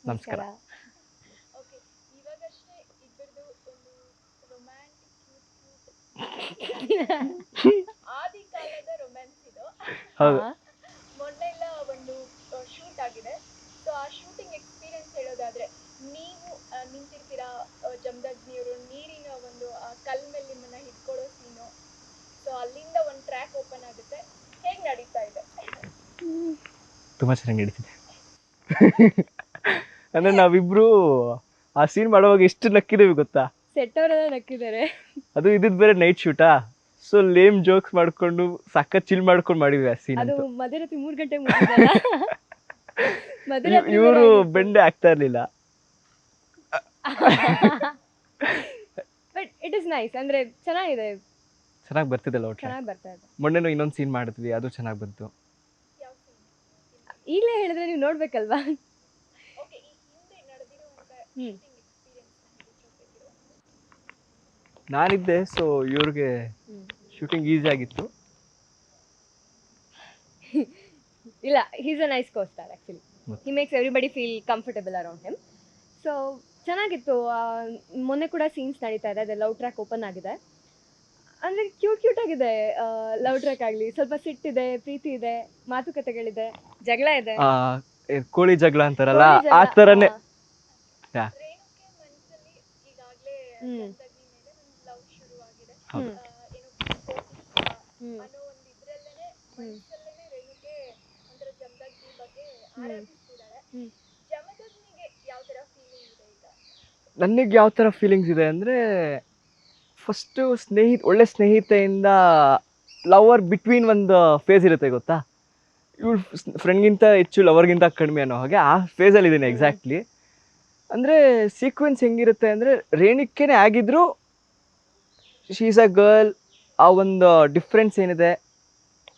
ನಮಸ್ಕಾರ. ಓಕೆ, ಇವಾಗಷ್ಟೇ ಇಬ್ಬರದು ಒಂದು ರೊಮ್ಯಾಂಟಿಕ್ ಕ್ಯೂಟ್ ಆದಿ ಕಾಲದ ರೊಮ್ಯಾನ್ಸ್ ಇದು. ಹೌದು. ಮೊನ್ನೆಲ್ಲ ಒಂದು ಶೂಟ್ ಆಗಿದೆ. ಸೊ ಆ ಶೂಟಿಂಗ್ ಎಕ್ಸ್ಪೀರಿಯನ್ಸ್ ಹೇಳೋದಾದ್ರೆ, ನೀವು ನಿಂತಿರ್ತೀರಾ, ಜಮದಗ್ನಿಯವರು ನೀರಿನ ಒಂದು ಕಲ್ ಮೇಲೆ ನಿಮ್ಮನ್ನ ಹಿಡ್ಕೊಳ್ಳೋ ಸೀನು. ಸೊ ಅಲ್ಲಿಂದ ಒಂದು ಟ್ರ್ಯಾಕ್ ಓಪನ್ ಆಗುತ್ತೆ. ಹೇಗ್ ನಡೀತಾ ಇದೆ? ತುಂಬ ಚೆನ್ನಾಗಿ ನಡೀತಿದೆ. ಅಂದರೆ ನಾವಿಬ್ರು ಆ ಸೀನ್ ಮಾಡುವಾಗ ಎಷ್ಟು ನಕ್ಕಿದ್ದೇವೆ ಗೊತ್ತಾ? ಸೆಟ್ ಅವರೆಲ್ಲ ನಕ್ಕಿದ್ದಾರೆ. ಅದು ಇದ್ದಿದ್ದು ಬೇರೆ ನೈಟ್ ಶೂಟಾ, ಸೊ ಲೇಮ್ ಜೋಕ್ಸ್ ಮಾಡ್ಕೊಂಡು ಸಖತ್ ಚಿಲ್ ಮಾಡ್ಕೊಂಡು ಮಾಡಿದ್ವಿ ಆ ಸೀನ್ ಅದು ಅಂತೂ. ಮಧ್ಯರಾತ್ರಿ 3 ಗಂಟೆಗೆ ಮುಗಿದಲ್ಲ. ಮಧ್ಯರಾತ್ರಿ ಇವರು ಬೆಂಡೆ ಆಗ್ತಾ ಇರ್ಲಿಲ್ಲ. ಬಟ್ ಇಟ್ ಇಸ್ ನೈಸ್, ಅಂದ್ರೆ ಚೆನ್ನಾಗಿದೆ, ಚೆನ್ನಾಗಿ ಬರ್ತಿದ್ದಲ್ಲ ಒಟ್ಟು. ಚೆನ್ನಾಗಿ ಬರ್ತಾ ಇದೆ. ಮೊನ್ನೆನೂ ಇನ್ನೊಂದು ಸೀನ್ ಮಾಡಿದ್ವಿ, ಅದು ಚೆನ್ನಾಗಿ ಬಂತು. ಈಗಲೇ ಹೇಳಿದ್ರೆ ನೀವು ನೋಡ್ಬೇಕಲ್ವಾ? ನಾನಿದ್ದೆ, ಸೊ ಇವ್ರಿಗೆ ಶೂಟಿಂಗ್ ಈಸಿ ಆಗಿತ್ತು. ಇಲ್ಲ, he's a nice costar actually. He makes everybody feel comfortable around him. So ಚೆನ್ನಾಗಿತ್ತು. ಮೊನ್ನೆ ಕೂಡ ಸೀನ್ಸ್ ನಡೀತಾ ಇದೆ, ಅದೇ ಲವ್ ಟ್ರ್ಯಾಕ್ ಓಪನ್ ಆಗಿದೆ. ಅಂದರೆ ಕ್ಯೂಟ್ ಆಗಿದೆ. ಲವ್ ಟ್ರ್ಯಾಕ್ ಆಗಲಿ, ಸ್ವಲ್ಪ ಸಿಟ್ಟಿದೆ, ಪ್ರೀತಿ ಇದೆ, ಮಾತುಕತೆಗಳಿದೆ, ಜಗಳ ಇದೆ. ಕೋಳಿ ಜಗಳ ಅಂತಾರಲ್ಲ, ಆ ಥರನೇ. ನನಗೆ ಯಾವ ಥರ ಫೀಲಿಂಗ್ಸ್ ಇದೆ ಅಂದರೆ, ಫಸ್ಟು ಒಳ್ಳೆ ಸ್ನೇಹಿತೆಯಿಂದ ಲವರ್ ಬಿಟ್ವೀನ್ ಒಂದು ಫೇಸ್ ಇರುತ್ತೆ ಗೊತ್ತಾ, ಇವಳು ಫ್ರೆಂಡ್ಗಿಂತ ಹೆಚ್ಚು ಲವರ್ಗಿಂತ ಕಡಿಮೆ ಅನ್ನೋ ಹಾಗೆ ಆ ಫೇಸಲ್ಲಿ ಇದ್ದೀನಿ ಎಕ್ಸಾಕ್ಟ್ಲಿ. ಅಂದರೆ ಸೀಕ್ವೆನ್ಸ್ ಹೆಂಗಿರುತ್ತೆ ಅಂದರೆ, ರೇಣುಕೆನೇ ಆಗಿದ್ರು ಶಿ ಈಸ್ ಅ ಗರ್ಲ್, ಆ ಒಂದು ಡಿಫ್ರೆನ್ಸ್ ಏನಿದೆ.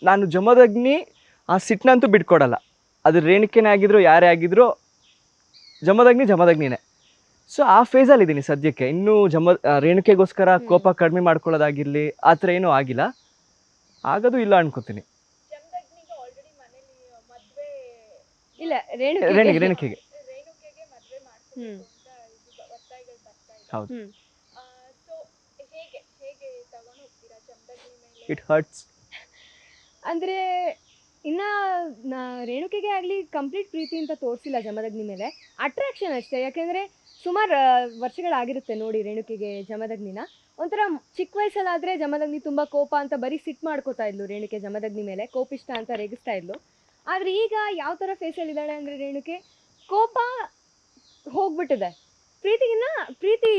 ನಾನು ಜಮದಗ್ನಿ ಆ ಸಿಟ್ಟನಂತೂ ಬಿಟ್ಕೊಡಲ್ಲ. ಅದು ರೇಣುಕೆನೇ ಆಗಿದ್ರು ಯಾರೇ ಆಗಿದ್ರು ಜಮದಗ್ನಿನೇ. ಸೊ ಆ ಫೇಸಲ್ಲಿ ಇದ್ದೀನಿ ಸದ್ಯಕ್ಕೆ. ಇನ್ನೂ ರೇಣುಕೆಗೋಸ್ಕರ ಕೋಪ ಕಡಿಮೆ ಮಾಡ್ಕೊಳ್ಳೋದಾಗಿರಲಿ ಆ ಥರ ಏನೂ ಆಗಿಲ್ಲ, ಆಗೋದು ಇಲ್ಲ ಅನ್ಕೋತೀನಿ. ಇಲ್ಲ, ರೇಣುಕೆಗೆ ಹೌದು. It hertz. ಅಂದರೆ ಇನ್ನ ರೇಣುಕೆಗೆ ಆಗಲಿ ಕಂಪ್ಲೀಟ್ ಪ್ರೀತಿ ಅಂತ ತೋರಿಸಿಲ್ಲ ಜಮದಗ್ನಿ ಮೇಲೆ, ಅಟ್ರಾಕ್ಷನ್ ಅಷ್ಟೇ. ಯಾಕೆಂದರೆ ಸುಮಾರು ವರ್ಷಗಳಾಗಿರುತ್ತೆ ನೋಡಿ ರೇಣುಕೆಗೆ ಜಮದಗ್ನಿನ. ಒಂಥರ ಚಿಕ್ಕ ವಯಸ್ಸಲ್ಲಾದರೆ ಜಮದಗ್ನಿ ತುಂಬ ಕೋಪ ಅಂತ ಬರೀ ಸಿಟ್ಟು ಮಾಡ್ಕೋತಾ ಇದ್ಲು ರೇಣುಕೆ ಜಮದಗ್ನಿ ಮೇಲೆ, ಕೋಪಿಷ್ಟ ಅಂತ ರೇಗಿಸ್ತಾ ಇದ್ಲು. ಆದರೆ ಈಗ ಯಾವ ಥರ ಫೇಸಲ್ಲಿದ್ದಾಳೆ ಅಂದರೆ ರೇಣುಕೆ ಕೋಪ ಹೋಗ್ಬಿಟ್ಟಿದೆ, ಪ್ರೀತಿ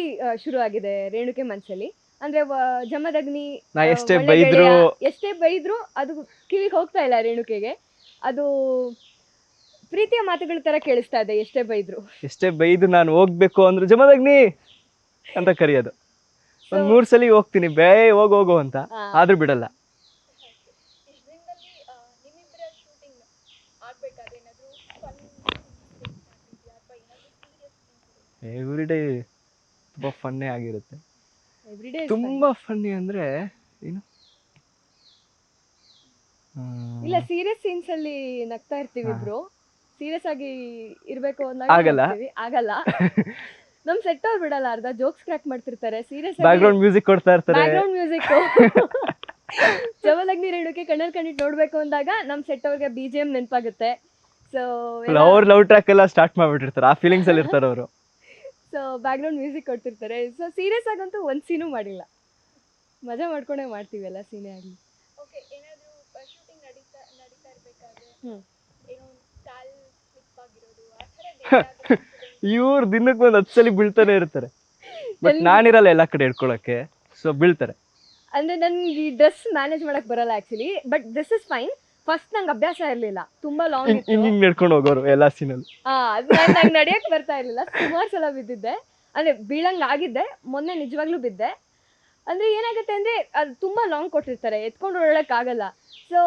ಶುರು ಆಗಿದೆ ರೇಣುಕೆ ಮನಸ್ಸಲ್ಲಿ. ಅಂದರೆ ಜಮದಗ್ನಿ ಎಷ್ಟೇ ಬೈದ್ರು ಅದು ಕಿವಿಗೆ ಹೋಗ್ತಾ ಇಲ್ಲ ರೇಣುಕೆಗೆ. ಅದು ಪ್ರೀತಿಯ ಮಾತುಗಳ ಥರ ಕೇಳಿಸ್ತಾ ಇದೆ. ಎಷ್ಟೇ ಬೈದು ನಾನು ಹೋಗ್ಬೇಕು ಅಂದ್ರೆ ಜಮದಗ್ನಿ ಅಂತ ಕರೆಯೋದು. ಒಂದು 3 ಸಲ ಹೋಗ್ತೀನಿ, ಹೋಗು ಅಂತ, ಆದ್ರೂ ಬಿಡಲ್ಲ. ಎವ್ರಿ ಡೇ ತುಂಬ ಫನ್ನೇ ಆಗಿರುತ್ತೆ. ತುಂಬ ಫನ್ನಿ ಅಂದರೆ ಏನು ಇಲ್ಲ, ಸೀರಿಯಸ್ ಸೀನ್ಸ್ ಅಲ್ಲಿ ನಗ್ತಾ ಇರ್ತೀವಿ ಇಬ್ರು. ಸೀರಿಯಸ್ ಆಗಿ ಇರಬೇಕು ಆಗಲ್ಲ. ನಮ್ ಸೆಟ್ ಅವ್ರು ಬಿಡಲ್ಲ, ಅರ್ಧ ಜೋಕ್ಸ್ ಕ್ರ್ಯಾಕ್ ಮಾಡ್ತಿರ್ತಾರೆ, ಸೀರಿಯಸ್ ಬ್ಯಾಕ್ಗ್ರೌಂಡ್ ಮ್ಯೂಸಿಕ್ ಕೊಡ್ತಾ ಇರ್ತಾರೆ. ಬ್ಯಾಕ್ಗ್ರೌಂಡ್ ಮ್ಯೂಸಿಕ್ ಜಮದಗ್ನಿ ರೇಣುಕೆ ಕಣ್ಣಿಟ್ಟು ನೋಡ್ಬೇಕು ಅಂದಾಗ ನಮ್ ಸೆಟ್ ಅವ್ರಿಗೆ BGM ನೆನಪಾಗುತ್ತೆ. ಸೊ ಅವ್ರ ಲವ್ ಟ್ರ್ಯಾಕ್ ಎಲ್ಲ ಸ್ಟಾರ್ಟ್ ಮಾಡ್ಬಿಟ್ಟಿರ್ತಾರೆ, ಆ ಫೀಲಿಂಗ್ಸ್ ಅಲ್ಲಿ ಇರ್ತಾರೆ ಅವರು. ಸೊ ಬ್ಯಾಕ್ಗ್ರೌಂಡ್ ಮ್ಯೂಸಿಕ್ ಕೊಡ್ತಿರ್ತಾರೆ. ಸೊ ಸೀರಿಯಸ್ ಆಗಂತೂ ಒಂದು ಸೀನು ಮಾಡಿಲ್ಲ, ಮಜಾ ಮಾಡ್ಕೊಂಡೇ ಮಾಡ್ತೀವಿ ಎಲ್ಲ ಸೀನೇ ಆಗಲಿ. ಇವ್ರು ದಿನಕ್ಕೆ ಒಂದು 10 ಸಲ ಬೀಳ್ತಾನೆ ಇರ್ತಾರೆ, ಬಟ್ ನಾನಿರಲ್ಲ ಎಲ್ಲ ಕಡೆ ಹಿಡ್ಕೊಳಕ್ಕೆ, ಸೊ ಬೀಳ್ತಾರೆ. ಅಂದ್ರೆ ನನ್ಗೆ ಈ ಡ್ರೆಸ್ ಮ್ಯಾನೇಜ್ ಮಾಡಕ್ ಬರಲ್ಲ actually, but this is fine. First ನಂಗೆ ಅಭ್ಯಾಸ ಇರಲಿಲ್ಲ, ತುಂಬಾ ಲಾಂಗ್ ಹಿಂಗ್ ನಡ್ಕೊಂಡು ಹೋಗೋರು ಎಲ್ಲ ಸೀನಲ್ಲಿ. ನಂಗೆ ನಡೆಯಕ್ ಬರ್ತಾ ಇರ್ಲಿಲ್ಲ, ಸುಮಾರು ಸಲ ಬಿದ್ದಿದ್ದೆ. ಅಂದ್ರೆ ಬೀಳಂಗ್ ಆಗಿದ್ದೆ, ಮೊನ್ನೆ ನಿಜವಾಗ್ಲೂ ಬಿದ್ದೆ. ಅಂದ್ರೆ ಏನಾಗುತ್ತೆ ಅಂದ್ರೆ ಅದು ತುಂಬಾ ಲಾಂಗ್ ಕೊಟ್ಟಿರ್ತಾರೆ, ಎತ್ಕೊಂಡು ಓಡಾಡಕ್ ಆಗಲ್ಲ. ಸೊ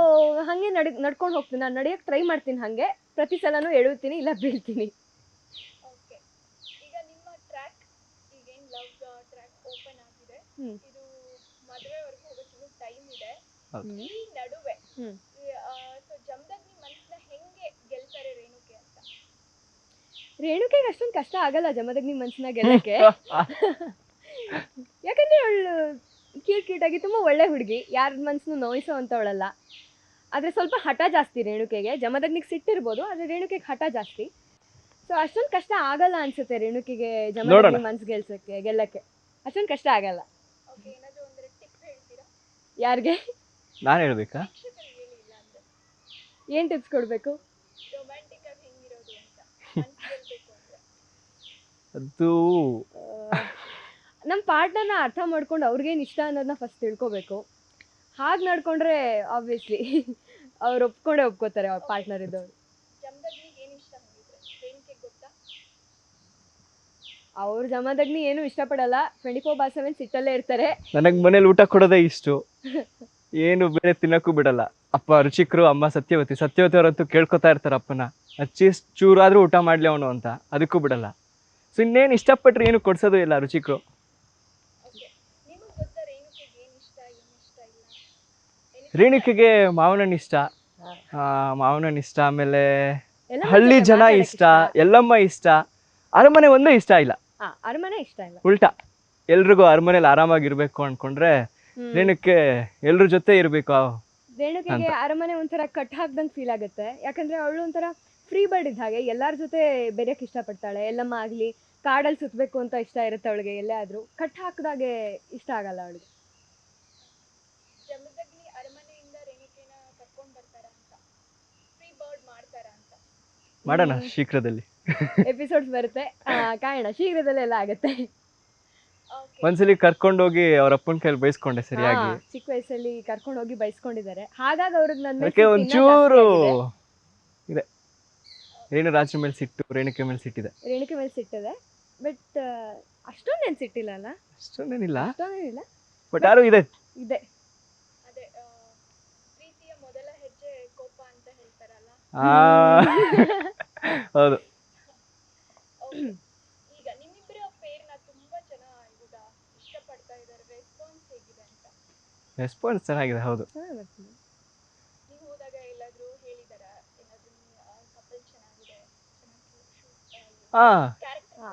ಹಂಗೆ ನಡ್ಕೊಂಡು ಹೋಗ್ತೀನಿ, ನಾನು ನಡೆಯಕ್ ಟ್ರೈ ಮಾಡ್ತೀನಿ, ಹಂಗೆ ಪ್ರತಿ ಸಲನೂ ಎಳುತ್ತೀನಿ, ಇಲ್ಲ ಬೀಳ್ತೀನಿ. ರೇಣುಕೆಗೆ ಅಷ್ಟೊಂದು ಕಷ್ಟ ಆಗಲ್ಲ ಜಮದಗ್ನಿ ಮನ್ಸನ್ನ ಗೆಲ್ಲಕ್ಕೆ. ಯಾಕಂದ್ರೆ ಅವಳು ಕ್ಯೂಟ್ ಆಗಿ ತುಂಬಾ ಒಳ್ಳೆ ಹುಡುಗಿ, ಯಾರ ಮನ್ಸನ್ನು ನೋಯಿಸೋ ಅಂತವಳಲ್ಲ. ಆದ್ರೆ ಸ್ವಲ್ಪ ಹಠ ಜಾಸ್ತಿ ರೇಣುಕೆಗೆ. ಜಮದಗ್ನಿಗೆ ಸಿಟ್ಟಿರ್ಬೋದು, ಆದ್ರೆ ರೇಣುಕೆಗೆ ಹಠ ಜಾಸ್ತಿ. ಸೊ ಅಷ್ಟೊಂದು ಕಷ್ಟ ಆಗಲ್ಲ ಅನ್ಸುತ್ತೆ ರೇಣುಕೆಗೆ ಜಮದಗ್ನಿ ಮನ್ಸ್ ಗೆಲ್ಲಕ್ಕೆ ಅಷ್ಟೊಂದು ಕಷ್ಟ ಆಗಲ್ಲ. ಯಾರಿಗೆ ನಾನು ಹೇಳ್ಬೇಕಾ? ಏನ್ ಟಿಪ್ಸ್ ಕೊಡ್ಬೇಕು? ಅದು ನಮ್ಮ ಪಾರ್ಟ್ನರ್ನ ಅರ್ಥ ಮಾಡ್ಕೊಂಡು ಅವ್ರಿಗೇನು ಇಷ್ಟ ಅನ್ನೋದನ್ನ ಫಸ್ಟ್ ತಿಳ್ಕೊಬೇಕು. ಹಾಗೆ ನಡ್ಕೊಂಡ್ರೆ ಆಬ್ವಿಯಸ್ಲಿ ಅವ್ರು ಒಪ್ಕೋತಾರೆ ಅವ್ರ ಪಾರ್ಟ್ನರ್ ಇದ್ದವ್ರು. ಅವ್ರ ಜಮದಗ್ನಿ ಏನು ಇಷ್ಟಪಡಲ್ಲ, 24/7 ಸಿಟ್ಟಲ್ಲೇ ಇರ್ತಾರೆ. ನನಗೆ ಮನೇಲಿ ಊಟ ಕೊಡೋದೇ ಇಷ್ಟು, ಏನು ಬೇರೆ ತಿನ್ನಕ್ಕೂ ಬಿಡಲ್ಲ. ಅಪ್ಪ ರುಚಿಕರು, ಅಮ್ಮ ಸತ್ಯವತಿ ಅವರಂತೂ ಕೇಳ್ಕೊತಾ ಇರ್ತಾರೆ ಅಪ್ಪನ, ಅಚ್ಚಿ ಚೂರಾದ್ರೂ ಊಟ ಮಾಡ್ಲಿ ಅವನು ಅಂತ, ಅದಕ್ಕೂ ಬಿಡಲ್ಲ. ಸೊ ಇನ್ನೇನು ಇಷ್ಟಪಟ್ರೆ ಏನು ಕೊಡ್ಸೋದು ಇಲ್ಲ ರುಚಿಕರು. ರೇಣುಕೆಗೆ ಮಾವನಣ್ಣ ಇಷ್ಟ, ಆಮೇಲೆ ಹಳ್ಳಿ ಜನ ಇಷ್ಟ, ಎಲ್ಲಮ್ಮ ಇಷ್ಟ, ಅರಮನೆ ಒಂದೇ ಇಷ್ಟ ಇಲ್ಲ. ಅರಮನೆ ಇಷ್ಟ ಇಲ್ಲ, ಉಲ್ಟಾ ಎಲ್ರಿಗೂ ಅರಮನೆಯಲ್ಲಿ ಆರಾಮಾಗಿರ್ಬೇಕು ಅನ್ಕೊಂಡ್ರೆ ರೇಣುಕೆ ಎಲ್ರ ಜೊತೆ ಇರ್ಬೇಕು. ರೇಣುಕೆಗೆ ಅರಮನೆ ಒಂಥರ ಕಟ್ ಹಾಕ್ದಂಗೆ ಫೀಲ್ ಆಗುತ್ತೆ. ಯಾಕಂದ್ರೆ ಅವಳು ಒಂಥರ ಫ್ರೀ ಬರ್ಡ್ ಇದ್ದ ಹಾಗೆ, ಎಲ್ಲಾರ ಜೊತೆ ಬೆರೆಯಕ್ಕೆ ಇಷ್ಟಪಡ್ತಾಳೆ. ಎಲ್ಲಮ್ಮ ಆಗ್ಲಿ ಕಾಡಲ್ಲಿ ಸುತ್ತಬೇಕು ಅಂತ ಇಷ್ಟ ಇರುತ್ತೆ ಅವಳಿಗೆ. ಎಲ್ಲೇ ಆದ್ರೂ ಕಟ್ ಹಾಕಿದಾಗೆ ಇಷ್ಟ ಆಗಲ್ಲ ಅವಳಿಗೆ. ಮಾಡೋಣ ಶೀಘ್ರದಲ್ಲಿ, ಎಪಿಸೋಡ್ಸ್ ಬರುತ್ತೆ, ಕಾಯೋಣ, ಶೀಘ್ರದಲ್ಲೇ ಎಲ್ಲ ಆಗುತ್ತೆ. ಒಂದ್ಸಲಿ ಕರ್ಕೊಂಡೋಗಿ ಅವ್ರ ಅಪ್ಪನ ಕೈಲಿ ಬೈಸ್ಕೊಂಡೆ ಸರಿಯಾಗಿ. ಚಿಕ್ಕ ವಯಸ್ಸಲ್ಲಿ ಕರ್ಕೊಂಡು ಹೋಗಿ ಬೈಸ್ಕೊಂಡಿದ್ದಾರೆ, ಹಾಗಾಗಿ ಅವ್ರಿಗೆ ನನ್ನ ಒಂಚೂರು ಇದೆ. ರಾಜರ ಮೇಲೆ ಸಿಟ್ಟು, ರೇಣುಕೆ ಮೇಲೆ ಸಿಟ್ಟಿದೆ. ಬಟ್ ಅಷ್ಟೊಂದೇನು ಸಿಟ್ಟಿಲ್ಲ ಅಲ್ಲ? ಅಷ್ಟೊಂದೇನಿಲ್ಲ, ಬಟ್ ಬಟ್ ಯಾರು ಇದೆ. ಹೌದು. ರೆಸ್ಪಾನ್ಸ್ ಚೆನ್ನಾಗಿದೆ, ಹೌದು.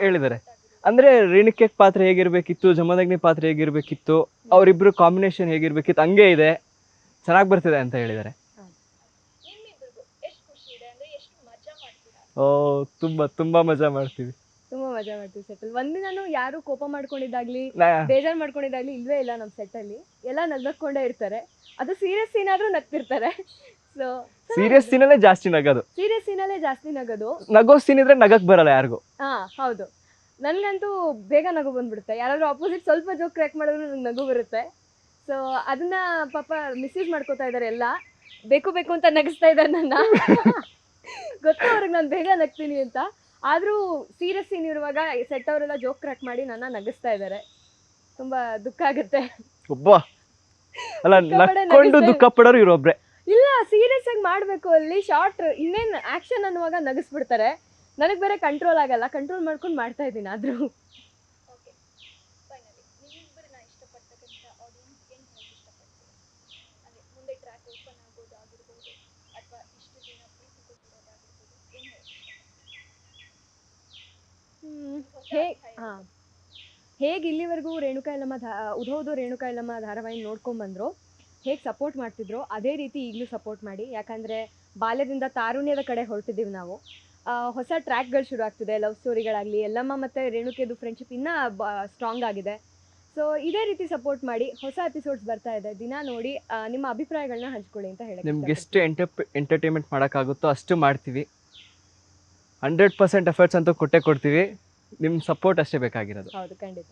ಹೇಳಿದ್ದಾರೆ. ಅಂದ್ರೆ ರೇಣುಕೆ ಪಾತ್ರ ಹೇಗಿರ್ಬೇಕಿತ್ತು, ಜಮದಗ್ನಿ ಪಾತ್ರ ಹೇಗಿರ್ಬೇಕಿತ್ತು, ಅವರಿಬ್ರು ಕಾಂಬಿನೇಷನ್ ಹೇಗಿರ್ಬೇಕಿತ್ತು, ಹಂಗೆ ಇದೆ, ಚೆನ್ನಾಗಿ ಬರ್ತಿದೆ ಅಂತ ಹೇಳಿದ್ದಾರೆ. ಓ ತುಂಬಾ ಮಜಾ ಮಾಡ್ತೀವಿ ಸೆಟ್ಟಲ್ಲಿ. ಒಂದಿನಾನು ಯಾರು ಕೋಪ ಮಾಡ್ಕೊಂಡಿದ್ದಾಗ್ಲಿ, ಬೇಜಾರ್ ಮಾಡ್ಕೊಂಡಿದ್ದಾಗ್ಲಿ ಇಲ್ವೇ ಇಲ್ಲ ನಮ್ಮ ಸೆಟ್ಟಲ್ಲಿ. ಎಲ್ಲ ನಗ್ಕೊಂಡೇ ಇರ್ತಾರೆ. ಅದು ಸೀರಿಯಸ್ ಸೀನ್ ಆದ್ರೂ ನಗ್ತಿರ್ತಾರೆ. ಸೊ ಸೀರಿಯಸ್ ಸೀನಲ್ಲೇ ಜಾಸ್ತಿ ನಗೋದು. ನಗೋ ಸೀನ್ ಇದ್ರೆ ನಗಕ್ ಬರಲ್ಲ ಯಾರಿಗೂ. ಹೌದು, ನನ್ಗಂತೂ ಬೇಗ ನಗು ಬಂದ್ಬಿಡುತ್ತೆ. ಯಾರಾದ್ರೂ ಆಪೋಸಿಟ್ ಸ್ವಲ್ಪ ಜೋಕ್ ಕ್ರ್ಯಾಕ್ ಮಾಡಿದ್ರು ನಂಗೆ ನಗು ಬರುತ್ತೆ. ಸೊ ಅದನ್ನ ಪಾಪ ಮಿಸ್ಯೂಸ್ ಮಾಡ್ಕೋತಾ ಇದಾರೆ ಎಲ್ಲ, ಬೇಕು ಅಂತ ನಗಿಸ್ತಾ ಇದ್ದಾರೆ ನನ್ನ. ಗೊತ್ತು ಅವ್ರಿಗೆ ನಾನು ಬೇಗ ನಗ್ತೀನಿ ಅಂತ. ಆದ್ರೂ ಸೀರಿಯಸ್ ಸೀನ್ ಇರುವಾಗ ಸೆಟ್ ಅವರೆಲ್ಲ ಜೋಕ್ ಕ್ರ್ಯಾಕ್ ಮಾಡಿ ನನ್ನ ನಗಿಸ್ತಾ ಇದ್ದಾರೆ. ತುಂಬಾ ದುಃಖ ಆಗುತ್ತೆ. ದುಃಖ ಪಡೋರು ಇರೋಬ್ರೆ. ಇಲ್ಲ, ಸೀರಿಯಸ್ ಆಗಿ ಮಾಡ್ಬೇಕು. ಅಲ್ಲಿ ಶಾರ್ಟ್ ಇನ್ನೇನ್ ಆಕ್ಷನ್ ಅನ್ನುವಾಗ ನಗಿಸ್ಬಿಡ್ತಾರೆ. ನನಗ್ ಬೇರೆ ಕಂಟ್ರೋಲ್ ಆಗಲ್ಲ, ಕಂಟ್ರೋಲ್ ಮಾಡ್ಕೊಂಡು ಮಾಡ್ತಾ ಇದ್ದೀನಿ. ಆದ್ರೂ ಹೇಗೆ ಇಲ್ಲಿವರೆಗೂ ಉಧೋದು ರೇಣುಕಾ ಯಲ್ಲಮ್ಮ ಧಾರಾವಾಹಿ ನೋಡ್ಕೊಂಡ್ಬಂದ್ರು, ಹೇಗೆ ಸಪೋರ್ಟ್ ಮಾಡ್ತಿದ್ರು ಅದೇ ರೀತಿ ಈಗಲೂ ಸಪೋರ್ಟ್ ಮಾಡಿ. ಯಾಕಂದರೆ ಬಾಲ್ಯದಿಂದ ತಾರುಣ್ಯದ ಕಡೆ ಹೊರಟಿದ್ದೀವಿ ನಾವು. ಹೊಸ ಟ್ರ್ಯಾಕ್ಗಳು ಶುರು ಆಗ್ತಿದೆ, ಲವ್ ಸ್ಟೋರಿಗಳಾಗಲಿ. ಯಲ್ಲಮ್ಮ ಮತ್ತು ರೇಣುಕೆದು ಫ್ರೆಂಡ್ಶಿಪ್ ಇನ್ನೂ ಸ್ಟ್ರಾಂಗ್ ಆಗಿದೆ. ಸೊ ಇದೇ ರೀತಿ ಸಪೋರ್ಟ್ ಮಾಡಿ. ಹೊಸ ಎಪಿಸೋಡ್ಸ್ ಬರ್ತಾ ಇದೆ, ದಿನ ನೋಡಿ ನಿಮ್ಮ ಅಭಿಪ್ರಾಯಗಳನ್ನ ಹಂಚ್ಕೊಳ್ಳಿ ಅಂತ ಹೇಳಿ. ನಿಮ್ಗೆ ಎಷ್ಟು ಎಂಟರ್ಟೈನ್ಮೆಂಟ್ ಮಾಡೋಕ್ಕಾಗುತ್ತೋ ಅಷ್ಟು ಮಾಡ್ತೀವಿ. 100% ಎಫರ್ಟ್ಸ್ ಅಂತೂ ಕೊಟ್ಟೇ ಕೊಡ್ತೀವಿ. ನಿಮ್ಮ ಸಪೋರ್ಟ್ ಅಷ್ಟೇ ಬೇಕಾಗಿರೋದು. ಹೌದು, ಖಂಡಿತ.